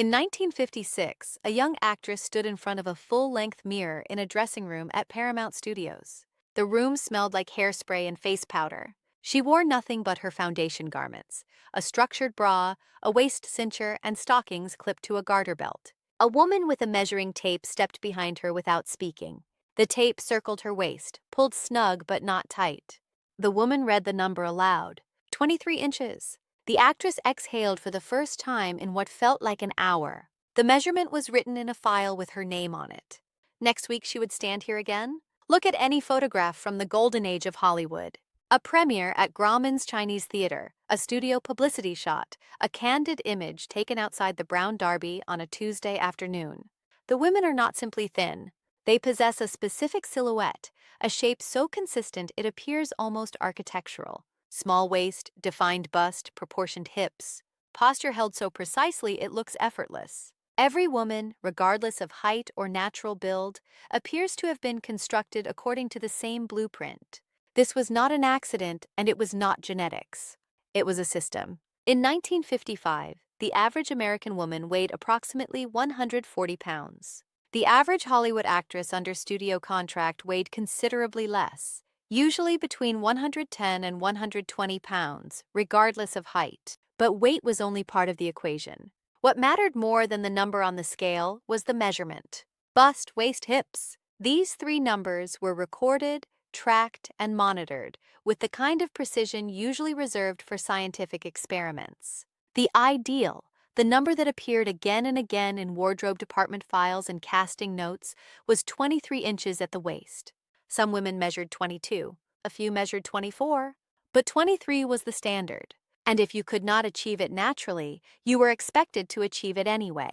In 1956, a young actress stood in front of a full-length mirror in a dressing room at Paramount Studios. The room smelled like hairspray and face powder. She wore nothing but her foundation garments, a structured bra, a waist cincher, and stockings clipped to a garter belt. A woman with a measuring tape stepped behind her without speaking. The tape circled her waist, pulled snug but not tight. The woman read the number aloud. 23 inches. The actress exhaled for the first time in what felt like an hour. The measurement was written in a file with her name on it. Next week she would stand here again? Look at any photograph from the golden age of Hollywood. A premiere at Grauman's Chinese Theater, a studio publicity shot, a candid image taken outside the Brown Derby on a Tuesday afternoon. The women are not simply thin. They possess a specific silhouette, a shape so consistent it appears almost architectural. Small waist, defined bust, proportioned hips. Posture held so precisely it looks effortless. Every woman, regardless of height or natural build, appears to have been constructed according to the same blueprint. This was not an accident, and it was not genetics. It was a system. In 1955, the average American woman weighed approximately 140 pounds. The average Hollywood actress under studio contract weighed considerably less, usually between 110 and 120 pounds, regardless of height. But weight was only part of the equation. What mattered more than the number on the scale was the measurement. Bust, waist, hips. These three numbers were recorded, tracked, and monitored with the kind of precision usually reserved for scientific experiments. The ideal, the number that appeared again and again in wardrobe department files and casting notes, was 23 inches at the waist. Some women measured 22, a few measured 24, but 23 was the standard. And if you could not achieve it naturally, you were expected to achieve it anyway.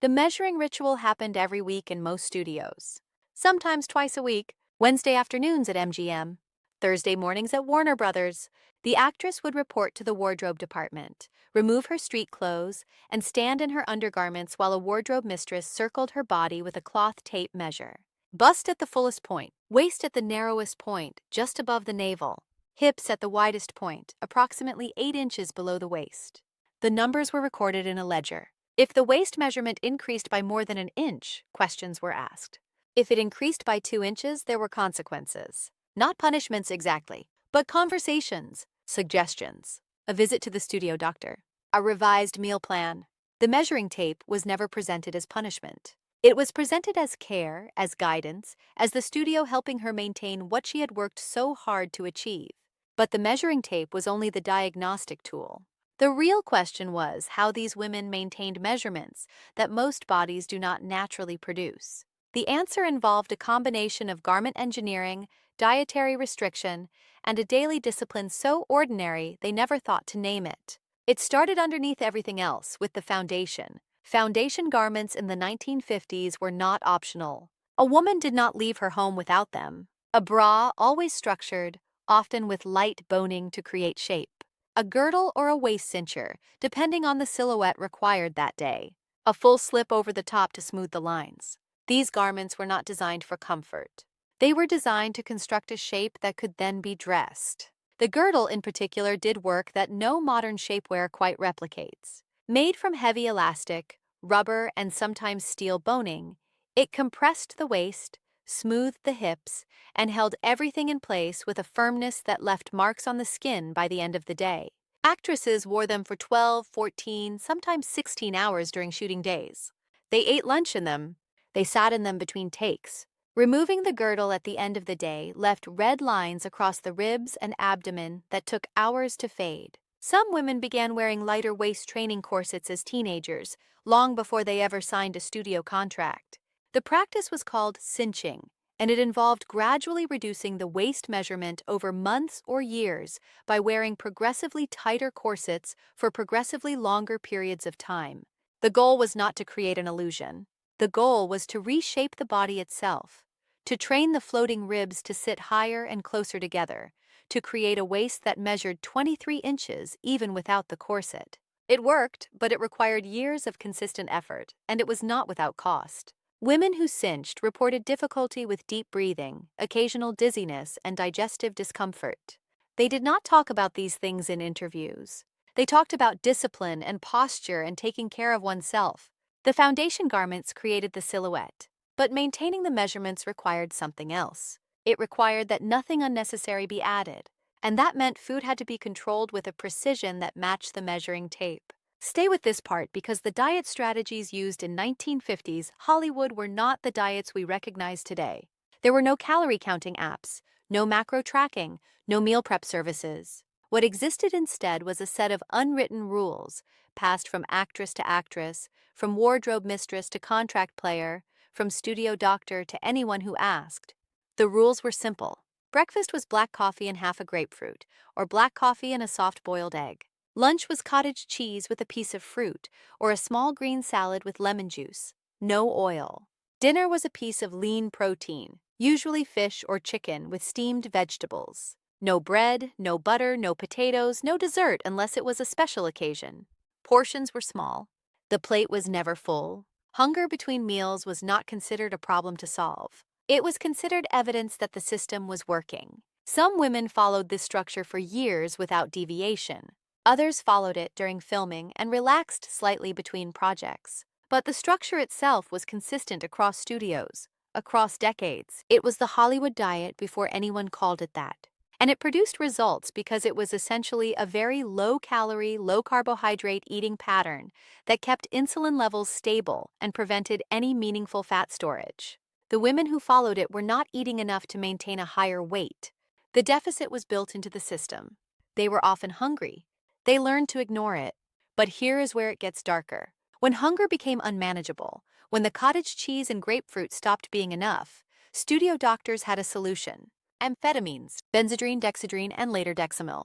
The measuring ritual happened every week in most studios. Sometimes twice a week, Wednesday afternoons at MGM, Thursday mornings at Warner Brothers. The actress would report to the wardrobe department, remove her street clothes, and stand in her undergarments while a wardrobe mistress circled her body with a cloth tape measure. Bust at the fullest point, waist at the narrowest point, just above the navel, hips at the widest point, approximately 8 inches below the waist. The numbers were recorded in a ledger. If the waist measurement increased by more than an inch, questions were asked. If it increased by 2 inches, there were consequences. Not punishments exactly, but conversations, suggestions, a visit to the studio doctor, a revised meal plan. The measuring tape was never presented as punishment. It was presented as care, as guidance, as the studio helping her maintain what she had worked so hard to achieve. But the measuring tape was only the diagnostic tool. The real question was how these women maintained measurements that most bodies do not naturally produce. The answer involved a combination of garment engineering, dietary restriction, and a daily discipline so ordinary they never thought to name it. It started underneath everything else with the foundation. Foundation garments in the 1950s were not optional. A woman did not leave her home without them. A bra, always structured, often with light boning to create shape. A girdle or a waist cincher, depending on the silhouette required that day. A full slip over the top to smooth the lines. These garments were not designed for comfort. They were designed to construct a shape that could then be dressed. The girdle in particular did work that no modern shapewear quite replicates. Made from heavy elastic, rubber, and sometimes steel boning, it compressed the waist, smoothed the hips, and held everything in place with a firmness that left marks on the skin by the end of the day. Actresses wore them for 12, 14, sometimes 16 hours during shooting days. They ate lunch in them. They sat in them between takes. Removing the girdle at the end of the day left red lines across the ribs and abdomen that took hours to fade. Some women began wearing lighter waist training corsets as teenagers, long before they ever signed a studio contract. The practice was called cinching, and it involved gradually reducing the waist measurement over months or years by wearing progressively tighter corsets for progressively longer periods of time. The goal was not to create an illusion. The goal was to reshape the body itself, to train the floating ribs to sit higher and closer together, to create a waist that measured 23 inches even without the corset. It worked, but it required years of consistent effort, and it was not without cost. Women who cinched reported difficulty with deep breathing, occasional dizziness, and digestive discomfort. They did not talk about these things in interviews. They talked about discipline and posture and taking care of oneself. The foundation garments created the silhouette, but maintaining the measurements required something else. It required that nothing unnecessary be added, and that meant food had to be controlled with a precision that matched the measuring tape. Stay with this part because the diet strategies used in 1950s Hollywood were not the diets we recognize today. There were no calorie counting apps, no macro tracking, no meal prep services. What existed instead was a set of unwritten rules, passed from actress to actress, from wardrobe mistress to contract player, from studio doctor to anyone who asked. The rules were simple. Breakfast was black coffee and half a grapefruit, or black coffee and a soft-boiled egg. Lunch was cottage cheese with a piece of fruit, or a small green salad with lemon juice. No oil. Dinner was a piece of lean protein, usually fish or chicken with steamed vegetables. No bread, no butter, no potatoes, no dessert unless it was a special occasion. Portions were small. The plate was never full. Hunger between meals was not considered a problem to solve. It was considered evidence that the system was working. Some women followed this structure for years without deviation. Others followed it during filming and relaxed slightly between projects. But the structure itself was consistent across studios, across decades. It was the Hollywood diet before anyone called it that. And it produced results because it was essentially a very low-calorie, low-carbohydrate eating pattern that kept insulin levels stable and prevented any meaningful fat storage. The women who followed it were not eating enough to maintain a higher weight. The deficit was built into the system. They were often hungry. They learned to ignore it. But here is where it gets darker. When hunger became unmanageable, when the cottage cheese and grapefruit stopped being enough, studio doctors had a solution. Amphetamines, benzodrine, dexedrine, and later Dexamyl.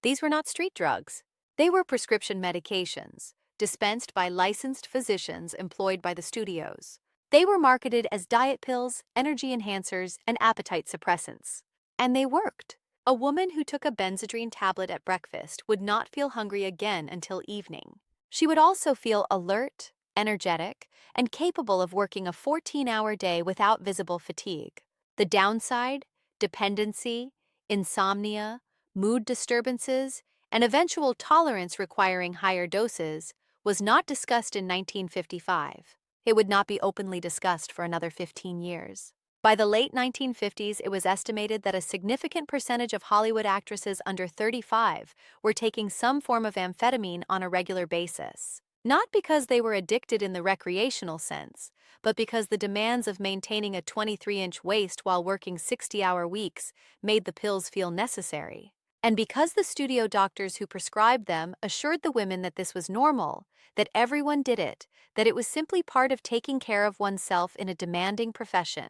These were not street drugs. They were prescription medications, dispensed by licensed physicians employed by the studios. They were marketed as diet pills, energy enhancers, and appetite suppressants. And they worked. A woman who took a benzodrine tablet at breakfast would not feel hungry again until evening. She would also feel alert, energetic, and capable of working a 14-hour day without visible fatigue. The downside? Dependency, insomnia, mood disturbances, and eventual tolerance requiring higher doses was not discussed in 1955. It would not be openly discussed for another 15 years. By the late 1950s, it was estimated that a significant percentage of Hollywood actresses under 35 were taking some form of amphetamine on a regular basis. Not because they were addicted in the recreational sense, but because the demands of maintaining a 23-inch waist while working 60-hour weeks made the pills feel necessary. And because the studio doctors who prescribed them assured the women that this was normal, that everyone did it, that it was simply part of taking care of oneself in a demanding profession.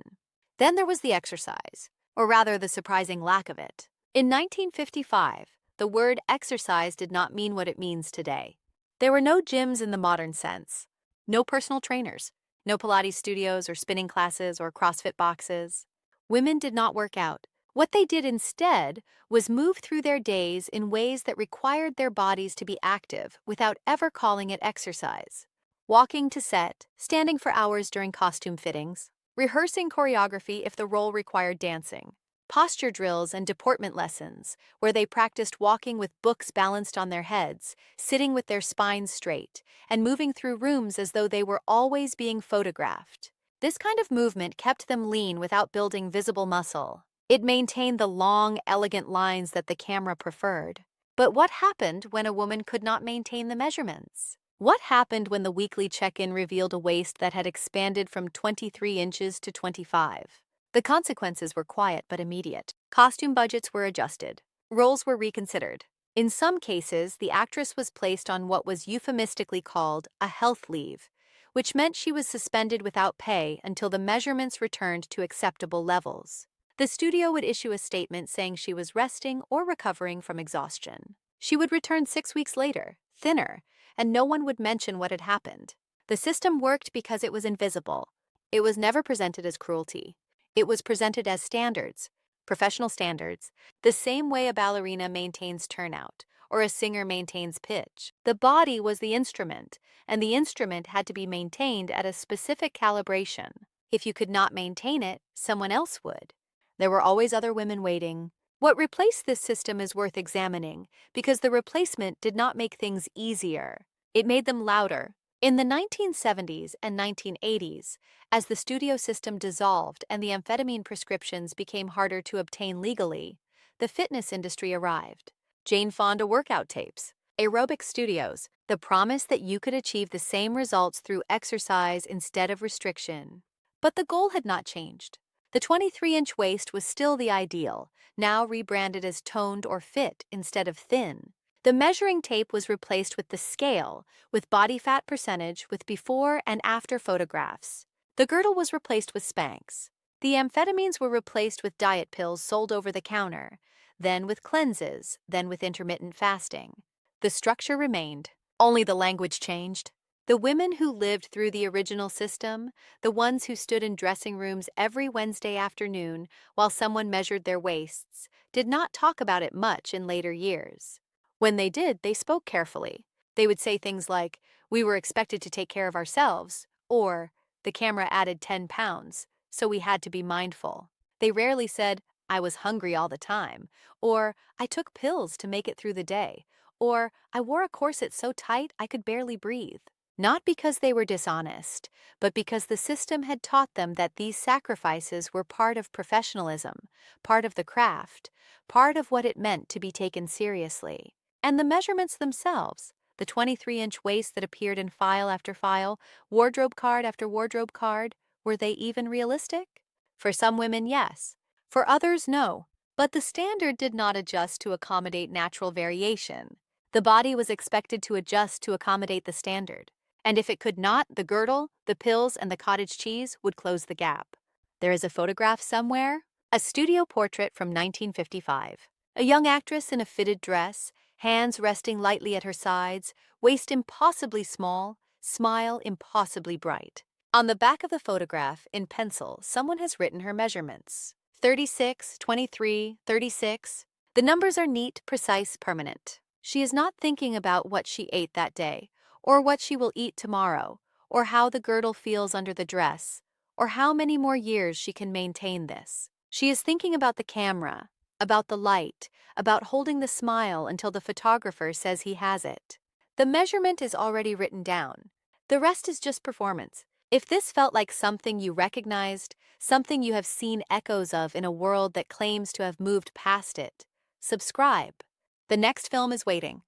Then there was the exercise, or rather the surprising lack of it. In 1955, the word exercise did not mean what it means today. There were no gyms in the modern sense, no personal trainers, no Pilates studios or spinning classes or CrossFit boxes. Women did not work out. What they did instead was move through their days in ways that required their bodies to be active without ever calling it exercise. Walking to set, standing for hours during costume fittings, rehearsing choreography if the role required dancing, posture drills and deportment lessons, where they practiced walking with books balanced on their heads, sitting with their spines straight, and moving through rooms as though they were always being photographed. This kind of movement kept them lean without building visible muscle. It maintained the long, elegant lines that the camera preferred. But what happened when a woman could not maintain the measurements? What happened when the weekly check-in revealed a waist that had expanded from 23 inches to 25? The consequences were quiet but immediate. Costume budgets were adjusted. Roles were reconsidered. In some cases, the actress was placed on what was euphemistically called a health leave, which meant she was suspended without pay until the measurements returned to acceptable levels. The studio would issue a statement saying she was resting or recovering from exhaustion. She would return 6 weeks later, thinner, and no one would mention what had happened. The system worked because it was invisible. It was never presented as cruelty. It was presented as standards, professional standards, the same way a ballerina maintains turnout or a singer maintains pitch. The body was the instrument, and the instrument had to be maintained at a specific calibration. If you could not maintain it, someone else would. There were always other women waiting. What replaced this system is worth examining because the replacement did not make things easier. It made them louder, In the 1970s and 1980s, as the studio system dissolved and the amphetamine prescriptions became harder to obtain legally, the fitness industry arrived. Jane Fonda workout tapes, aerobic studios, the promise that you could achieve the same results through exercise instead of restriction. But the goal had not changed. The 23-inch waist was still the ideal, now rebranded as toned or fit instead of thin. The measuring tape was replaced with the scale, with body fat percentage, with before and after photographs. The girdle was replaced with Spanx. The amphetamines were replaced with diet pills sold over the counter, then with cleanses, then with intermittent fasting. The structure remained, only the language changed. The women who lived through the original system, the ones who stood in dressing rooms every Wednesday afternoon while someone measured their waists, did not talk about it much in later years. When they did, they spoke carefully. They would say things like, "We were expected to take care of ourselves," or, "The camera added 10 pounds, so we had to be mindful." They rarely said, "I was hungry all the time," or, "I took pills to make it through the day," or, "I wore a corset so tight I could barely breathe." Not because they were dishonest, but because the system had taught them that these sacrifices were part of professionalism, part of the craft, part of what it meant to be taken seriously. And the measurements themselves, the 23-inch waist that appeared in file after file, wardrobe card after wardrobe card, were they even realistic? For some women, yes. For others, no. But the standard did not adjust to accommodate natural variation. The body was expected to adjust to accommodate the standard. And if it could not, the girdle, the pills, and the cottage cheese would close the gap. There is a photograph somewhere, a studio portrait from 1955. A young actress in a fitted dress, hands resting lightly at her sides, waist impossibly small, smile impossibly bright. On the back of the photograph, in pencil, someone has written her measurements. 36, 23, 36. The numbers are neat, precise, permanent. She is not thinking about what she ate that day, or what she will eat tomorrow, or how the girdle feels under the dress, or how many more years she can maintain this. She is thinking about the camera, about the light, about holding the smile until the photographer says he has it. The measurement is already written down. The rest is just performance. If this felt like something you recognized, something you have seen echoes of in a world that claims to have moved past it, subscribe. The next film is waiting.